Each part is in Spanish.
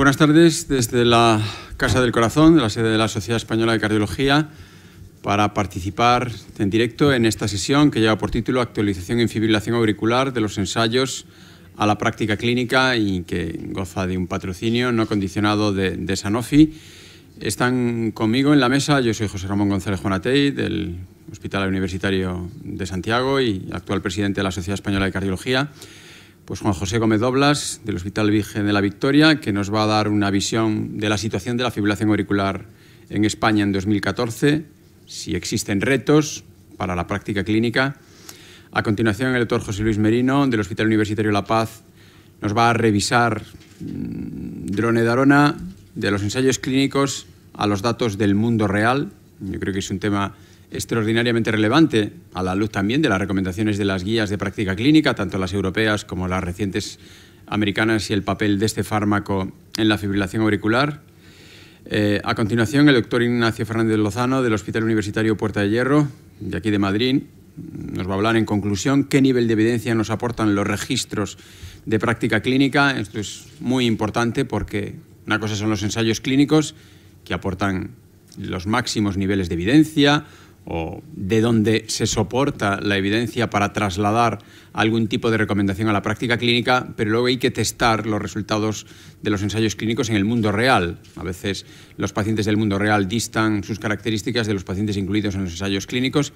Buenas tardes desde la Casa del Corazón, de la sede de la Sociedad Española de Cardiología, para participar en directo en esta sesión que lleva por título Actualización en fibrilación auricular de los ensayos a la práctica clínica y que goza de un patrocinio no condicionado de Sanofi. Están conmigo en la mesa, yo soy José Ramón González Juanatey, del Hospital Universitario de Santiago y actual presidente de la Sociedad Española de Cardiología. Pues Juan José Gómez Doblas, del Hospital Virgen de la Victoria, que nos va a dar una visión de la situación de la fibrilación auricular en España en 2014, si existen retos para la práctica clínica. A continuación, el doctor José Luis Merino, del Hospital Universitario La Paz, nos va a revisar dronedarona de los ensayos clínicos a los datos del mundo real. Yo creo que es un tema extraordinariamente relevante a la luz también de las recomendaciones de las guías de práctica clínica, tanto las europeas como las recientes americanas, y el papel de este fármaco en la fibrilación auricular. A continuación, el doctor Ignacio Fernández Lozano, del Hospital Universitario Puerta de Hierro, de aquí de Madrid, nos va a hablar en conclusión qué nivel de evidencia nos aportan los registros de práctica clínica. Esto es muy importante porque una cosa son los ensayos clínicos, que aportan los máximos niveles de evidencia, o de donde se soporta la evidencia para trasladar algún tipo de recomendación a la práctica clínica, pero luego hay que testar los resultados de los ensayos clínicos en el mundo real. A veces los pacientes del mundo real distan sus características de los pacientes incluidos en los ensayos clínicos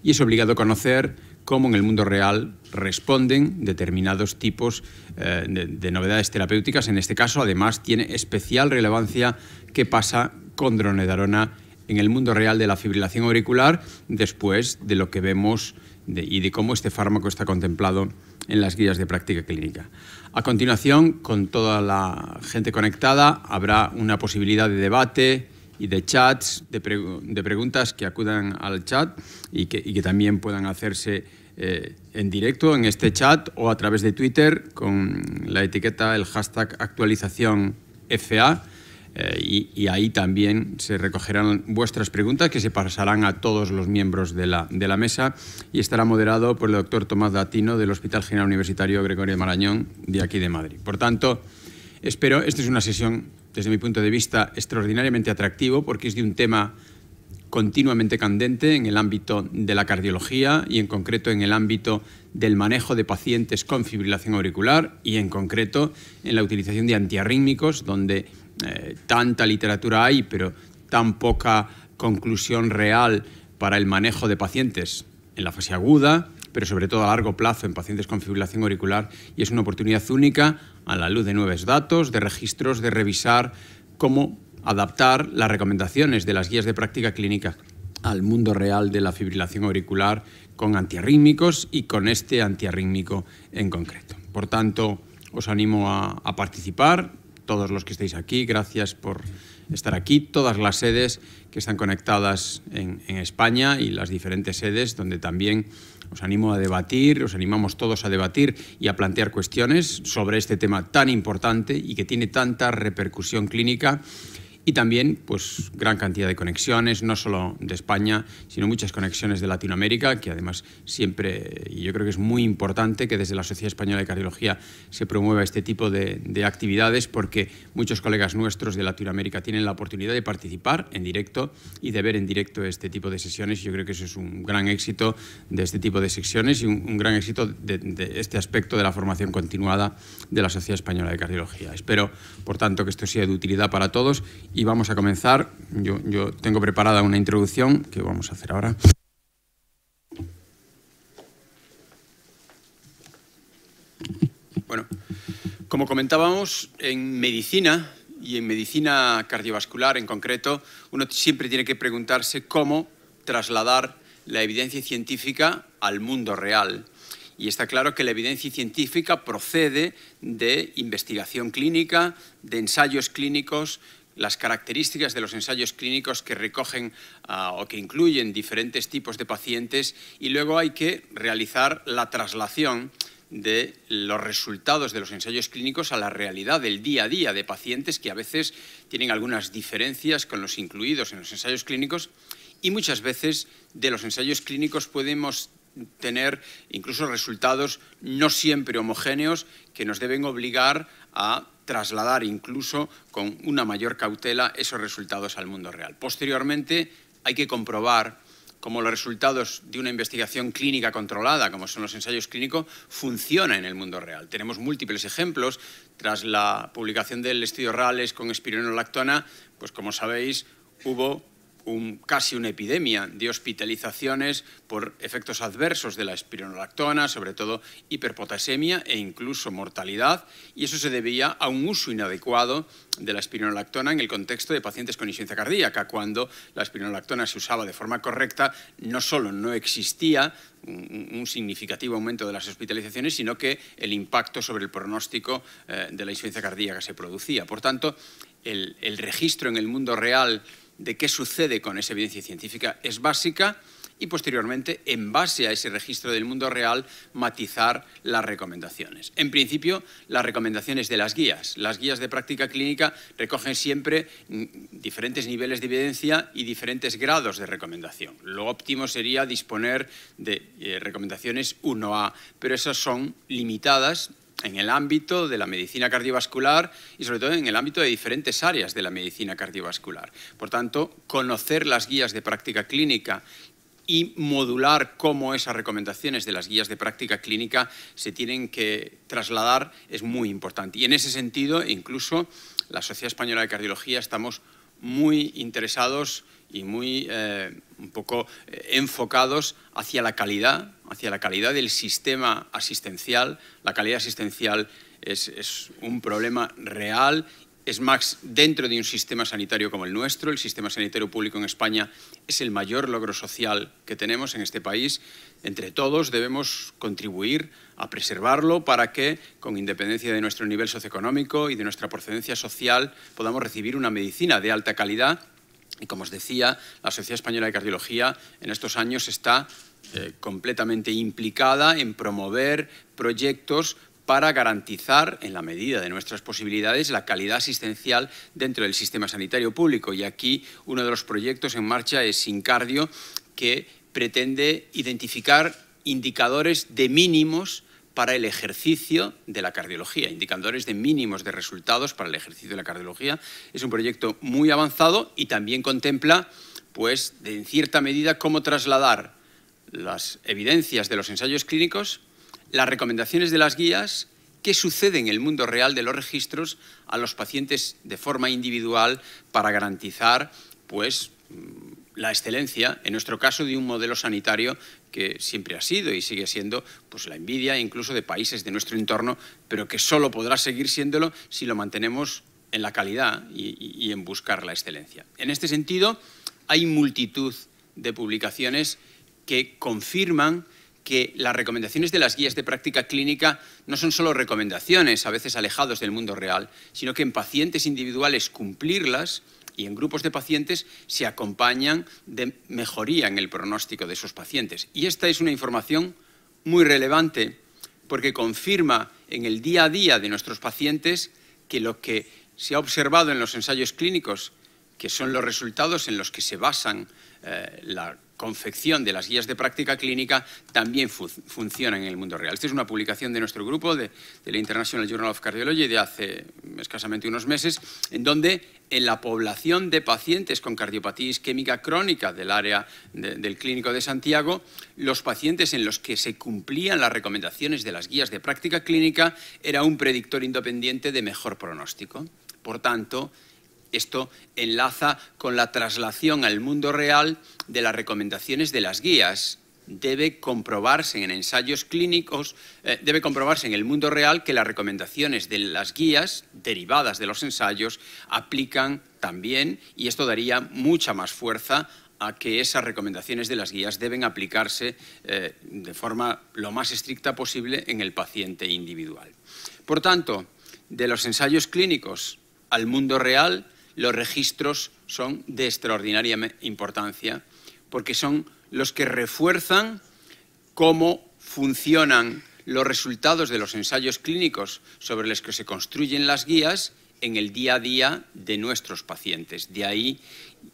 y es obligado conocer cómo en el mundo real responden determinados tipos de novedades terapéuticas. En este caso, además, tiene especial relevancia qué pasa con dronedarona en el mundo real de la fibrilación auricular después de lo que vemos y de cómo este fármaco está contemplado en las guías de práctica clínica. A continuación, con toda la gente conectada, habrá una posibilidad de debate y de chats, de preguntas que acudan al chat y que también puedan hacerse en directo en este chat o a través de Twitter con la etiqueta, el hashtag actualización FA. Y ahí también se recogerán vuestras preguntas, que se pasarán a todos los miembros de la mesa, y estará moderado por el doctor Tomás Datino, del Hospital General Universitario Gregorio de Marañón, de aquí de Madrid. Por tanto, esta es una sesión, desde mi punto de vista, extraordinariamente atractivo, porque es de un tema continuamente candente en el ámbito de la cardiología y en concreto en el ámbito del manejo de pacientes con fibrilación auricular y en concreto en la utilización de antiarrítmicos, donde tanta literatura hay, pero tan poca conclusión real para el manejo de pacientes en la fase aguda, pero sobre todo a largo plazo en pacientes con fibrilación auricular, y es una oportunidad única, a la luz de nuevos datos, de registros, de revisar cómo adaptar las recomendaciones de las guías de práctica clínica al mundo real de la fibrilación auricular con antiarrítmicos y con este antiarrítmico en concreto. Por tanto, os animo a participar. Todos los que estéis aquí, gracias por estar aquí. Todas las sedes que están conectadas en España y las diferentes sedes donde también os animo a debatir, os animamos todos a debatir y a plantear cuestiones sobre este tema tan importante y que tiene tanta repercusión clínica. Y también, pues, gran cantidad de conexiones, no solo de España, sino muchas conexiones de Latinoamérica, que además siempre, y yo creo que es muy importante que desde la Sociedad Española de Cardiología se promueva este tipo de actividades, porque muchos colegas nuestros de Latinoamérica tienen la oportunidad de participar en directo y de ver en directo este tipo de sesiones. Yo creo que eso es un gran éxito de este tipo de sesiones y un gran éxito de este aspecto de la formación continuada de la Sociedad Española de Cardiología. Espero, por tanto, que esto sea de utilidad para todos. Y vamos a comenzar. Yo tengo preparada una introducción que vamos a hacer ahora. Bueno, como comentábamos, en medicina y en medicina cardiovascular en concreto, uno siempre tiene que preguntarse cómo trasladar la evidencia científica al mundo real. Y está claro que la evidencia científica procede de investigación clínica, de ensayos clínicos, las características de los ensayos clínicos que recogen o que incluyen diferentes tipos de pacientes, y luego hay que realizar la traslación de los resultados de los ensayos clínicos a la realidad del día a día de pacientes que a veces tienen algunas diferencias con los incluidos en los ensayos clínicos, y muchas veces de los ensayos clínicos podemos tener incluso resultados no siempre homogéneos que nos deben obligar a trasladar incluso con una mayor cautela esos resultados al mundo real. Posteriormente, hay que comprobar cómo los resultados de una investigación clínica controlada, como son los ensayos clínicos, funcionan en el mundo real. Tenemos múltiples ejemplos. Tras la publicación del estudio RALES con espironolactona, pues como sabéis, hubo casi una epidemia de hospitalizaciones por efectos adversos de la espironolactona, sobre todo hiperpotasemia e incluso mortalidad, y eso se debía a un uso inadecuado de la espironolactona en el contexto de pacientes con insuficiencia cardíaca. Cuando la espironolactona se usaba de forma correcta, no solo no existía un significativo aumento de las hospitalizaciones, sino que el impacto sobre el pronóstico de la insuficiencia cardíaca se producía. Por tanto, el registro en el mundo real de qué sucede con esa evidencia científica es básica y posteriormente, en base a ese registro del mundo real, matizar las recomendaciones. En principio, las recomendaciones de las guías. Las guías de práctica clínica recogen siempre diferentes niveles de evidencia y diferentes grados de recomendación. Lo óptimo sería disponer de recomendaciones 1A, pero esas son limitadas en el ámbito de la medicina cardiovascular y sobre todo en el ámbito de diferentes áreas de la medicina cardiovascular. Por tanto, conocer las guías de práctica clínica y modular cómo esas recomendaciones de las guías de práctica clínica se tienen que trasladar es muy importante. Y en ese sentido, incluso la Sociedad Española de Cardiología estamos muy interesados y muy un poco enfocados hacia la calidad del sistema asistencial. La calidad asistencial es un problema real. Es más, dentro de un sistema sanitario como el nuestro, el sistema sanitario público en España es el mayor logro social que tenemos en este país. Entre todos debemos contribuir a preservarlo para que, con independencia de nuestro nivel socioeconómico y de nuestra procedencia social, podamos recibir una medicina de alta calidad. Y como os decía, la Sociedad Española de Cardiología en estos años está completamente implicada en promover proyectos para garantizar, en la medida de nuestras posibilidades, la calidad asistencial dentro del sistema sanitario público. Y aquí uno de los proyectos en marcha es SynCardio, que pretende identificar indicadores de mínimos para el ejercicio de la cardiología, indicadores de mínimos de resultados para el ejercicio de la cardiología. Es un proyecto muy avanzado y también contempla, pues, en cierta medida, cómo trasladar las evidencias de los ensayos clínicos, las recomendaciones de las guías, qué sucede en el mundo real de los registros a los pacientes de forma individual para garantizar, pues, la excelencia, en nuestro caso, de un modelo sanitario que siempre ha sido y sigue siendo, pues, la envidia incluso de países de nuestro entorno, pero que solo podrá seguir siéndolo si lo mantenemos en la calidad y en buscar la excelencia. En este sentido, hay multitud de publicaciones que confirman que las recomendaciones de las guías de práctica clínica no son solo recomendaciones, a veces alejados del mundo real, sino que en pacientes individuales cumplirlas y en grupos de pacientes se acompañan de mejoría en el pronóstico de esos pacientes. Y esta es una información muy relevante porque confirma en el día a día de nuestros pacientes que lo que se ha observado en los ensayos clínicos, que son los resultados en los que se basan la confección de las guías de práctica clínica, también funciona en el mundo real. Esta es una publicación de nuestro grupo, de la International Journal of Cardiology, de hace escasamente unos meses, en donde en la población de pacientes con cardiopatía isquémica crónica del área del Clínico de Santiago, los pacientes en los que se cumplían las recomendaciones de las guías de práctica clínica era un predictor independiente de mejor pronóstico. Por tanto, esto enlaza con la traslación al mundo real de las recomendaciones de las guías. Debe comprobarse en ensayos clínicos, debe comprobarse en el mundo real que las recomendaciones de las guías derivadas de los ensayos aplican también, y esto daría mucha más fuerza a que esas recomendaciones de las guías deben aplicarse de forma lo más estricta posible en el paciente individual. Por tanto, de los ensayos clínicos al mundo real, los registros son de extraordinaria importancia porque son los que refuerzan cómo funcionan los resultados de los ensayos clínicos sobre los que se construyen las guías en el día a día de nuestros pacientes. De ahí,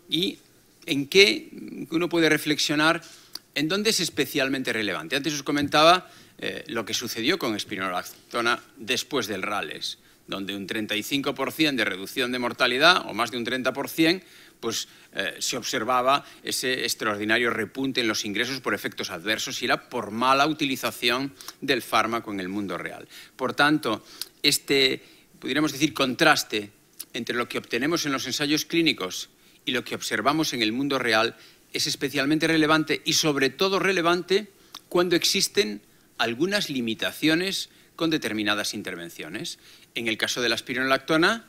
y en qué uno puede reflexionar en dónde es especialmente relevante. Antes os comentaba lo que sucedió con espironolactona después del RALES. donde un 35% de reducción de mortalidad o más de un 30%, pues se observaba ese extraordinario repunte en los ingresos por efectos adversos y era por mala utilización del fármaco en el mundo real. Por tanto, podríamos decir, contraste entre lo que obtenemos en los ensayos clínicos y lo que observamos en el mundo real es especialmente relevante y sobre todo relevante cuando existen algunas limitaciones con determinadas intervenciones. En el caso de la espironolactona,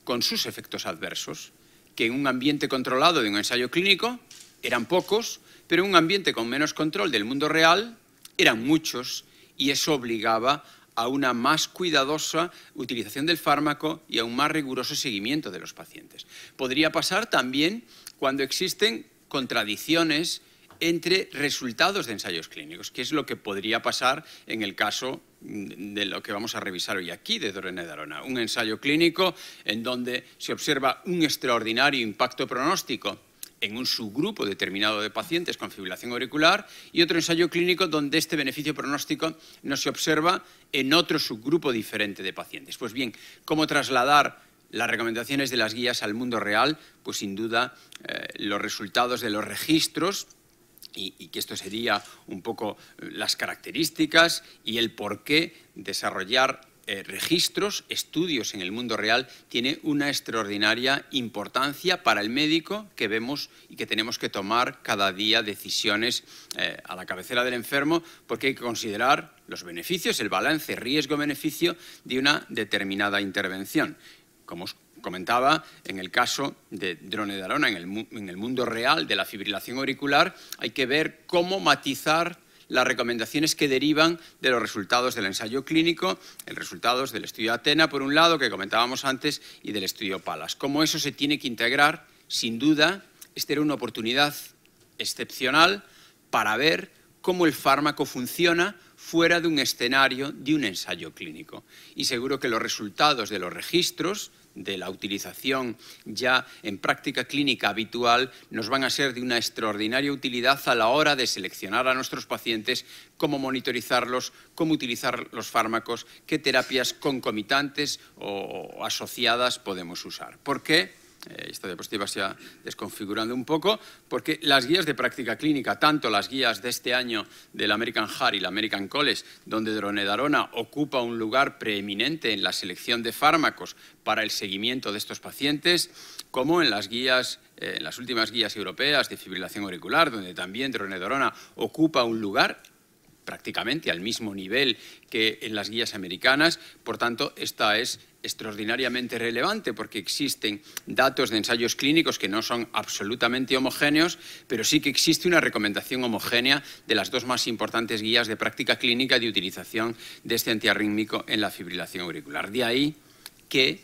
con sus efectos adversos, que en un ambiente controlado de un ensayo clínico eran pocos, pero en un ambiente con menos control del mundo real eran muchos y eso obligaba a una más cuidadosa utilización del fármaco y a un más riguroso seguimiento de los pacientes. Podría pasar también cuando existen contradicciones entre resultados de ensayos clínicos, que es lo que podría pasar en el caso de lo que vamos a revisar hoy aquí, de dronedarona. Un ensayo clínico en donde se observa un extraordinario impacto pronóstico en un subgrupo determinado de pacientes con fibrilación auricular y otro ensayo clínico donde este beneficio pronóstico no se observa en otro subgrupo diferente de pacientes. Pues bien, ¿cómo trasladar las recomendaciones de las guías al mundo real? Pues sin duda los resultados de los registros y que esto sería un poco las características y el por qué desarrollar registros, estudios en el mundo real, tiene una extraordinaria importancia para el médico que vemos y que tenemos que tomar cada día decisiones a la cabecera del enfermo, porque hay que considerar los beneficios, el balance riesgo-beneficio de una determinada intervención. Como os comentaba, en el caso de dronedarona, en el mundo real de la fibrilación auricular, hay que ver cómo matizar las recomendaciones que derivan de los resultados del ensayo clínico, los resultados del estudio Athena, por un lado, que comentábamos antes, y del estudio Pallas. Cómo eso se tiene que integrar, sin duda, esta era una oportunidad excepcional para ver cómo el fármaco funciona fuera de un escenario de un ensayo clínico. Y seguro que los resultados de los registros, de la utilización ya en práctica clínica habitual, nos van a ser de una extraordinaria utilidad a la hora de seleccionar a nuestros pacientes, cómo monitorizarlos, cómo utilizar los fármacos, qué terapias concomitantes o asociadas podemos usar. ¿Por qué? Esta diapositiva se va desconfigurando un poco, porque las guías de práctica clínica, tanto las guías de este año del American Heart y la American College, donde dronedarona ocupa un lugar preeminente en la selección de fármacos para el seguimiento de estos pacientes, como en las guías, en las últimas guías europeas de fibrilación auricular, donde también dronedarona ocupa un lugar prácticamente al mismo nivel que en las guías americanas. Por tanto, esta es extraordinariamente relevante porque existen datos de ensayos clínicos que no son absolutamente homogéneos, pero sí que existe una recomendación homogénea de las dos más importantes guías de práctica clínica de utilización de este antiarrítmico en la fibrilación auricular. De ahí que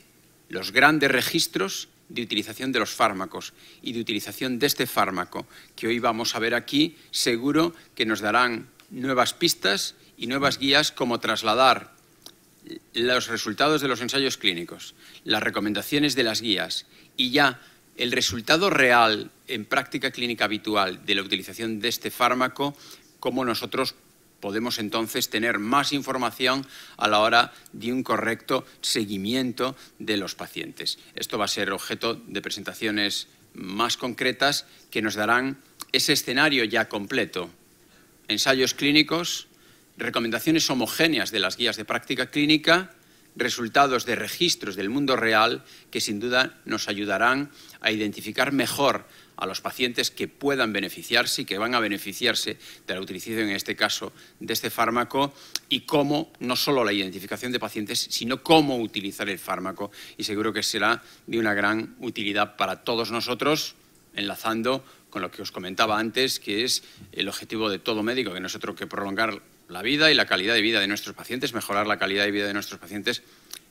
los grandes registros de utilización de los fármacos y de utilización de este fármaco que hoy vamos a ver aquí, seguro que nos darán nuevas pistas y nuevas guías como trasladar los resultados de los ensayos clínicos, las recomendaciones de las guías y ya el resultado real en práctica clínica habitual de la utilización de este fármaco, cómo nosotros podemos entonces tener más información a la hora de un correcto seguimiento de los pacientes. Esto va a ser objeto de presentaciones más concretas que nos darán ese escenario ya completo. Ensayos clínicos, recomendaciones homogéneas de las guías de práctica clínica, resultados de registros del mundo real que sin duda nos ayudarán a identificar mejor a los pacientes que puedan beneficiarse y que van a beneficiarse de la utilización, en este caso, de este fármaco y cómo, no solo la identificación de pacientes, sino cómo utilizar el fármaco. Y seguro que será de una gran utilidad para todos nosotros, enlazando con lo que os comentaba antes, que es el objetivo de todo médico, que no es otro que prolongar la vida y la calidad de vida de nuestros pacientes, mejorar la calidad de vida de nuestros pacientes,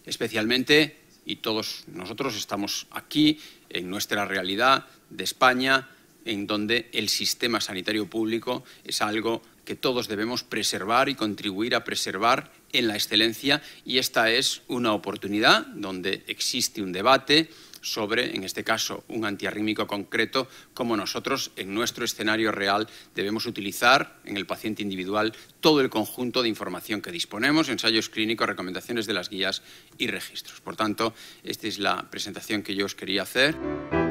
especialmente, y todos nosotros estamos aquí, en nuestra realidad de España, en donde el sistema sanitario público es algo que todos debemos preservar y contribuir a preservar en la excelencia, y esta es una oportunidad donde existe un debate sobre, en este caso, un antiarrítmico concreto, cómo nosotros, en nuestro escenario real, debemos utilizar en el paciente individual todo el conjunto de información que disponemos, ensayos clínicos, recomendaciones de las guías y registros. Por tanto, esta es la presentación que yo os quería hacer.